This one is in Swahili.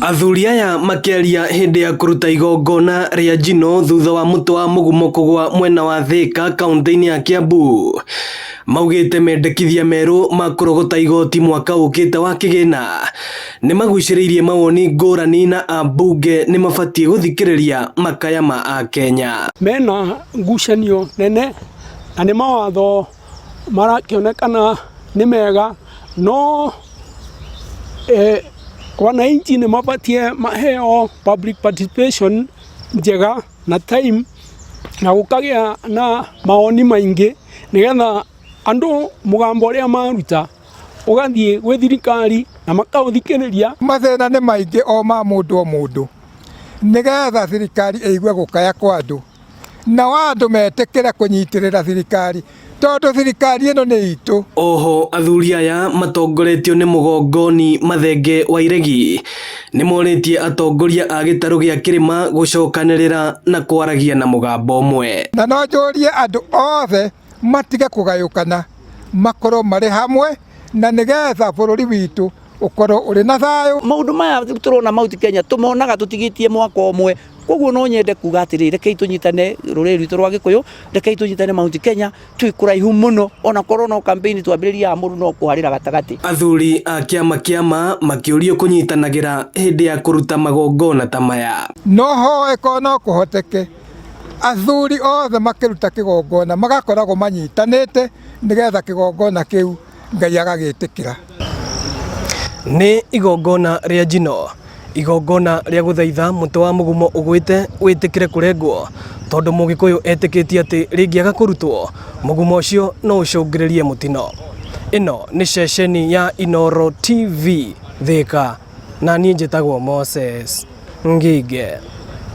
Athuri aya makiaria hindi ya kuruta igongona ria njino thutha wa muti wa mugumo kugwa mwena wa Thika kaunti-ini ya Kiambu maugite mendekithia meru ma kurogota igoti mwaka ukite wa kigina ni maguciriirie mawoni ngurani na ambunge ni mabatie guthikiriria makaya ma Akenya mena ngucanio nene na ni mawatho marakionekana ni mega no wananchi ni mabatie maheo public participation njega na time na gukagia na maoni maingi nigetha andu mugambo uria maruta ugathie gwi thirikari na makauthikiriria. Mathina ni maingi o ma mundu o mundu nigetha thirikari eigue gukaya kwa andu na wandu metekera kunyitirira thirikari tondu thirikari ino ni itu. Oho athuri aya matongoretio ni Mugongoni Mathenge wa Iregi ni moritie atongoria a gitaru gia kirima gucokanirira na kwaragia na mugambo umwe na no njurie andu othe matige kugayukana makorwo mari hamwe na nigetha bururi witu ukorwo uri na thayu. Maundu maya turona Mount Kenya tumonaga tutigitie mwaka umwe koguo no nyende kuga atiri rekei tunyitane ruriri rwitu rwa Gikuyu rekei tunyitane Mount Kenya twikuraihu muno ona korona campaign twambiriria amuru no kuharira gatagati. Athuri a kiama makiurio kunyitanagira hindi ya kuruta magongona ta maya no hoe kono kuhoteke athuri othe makiruta kigongona magakoragwo manyitanite nigetha kigongona kiu Ngai agagitikira. Ni igongona ria njino igongona ria guthaitha muti wa mugumo ugwite witikire kurengwo tondu Mugikuyu etikitie ati ringiaga kurutwo mugumo ucio no ucungiririe mutino. Ino ni ceceni ya Inooro TV Thika na nie njitagwo Moses Ngige.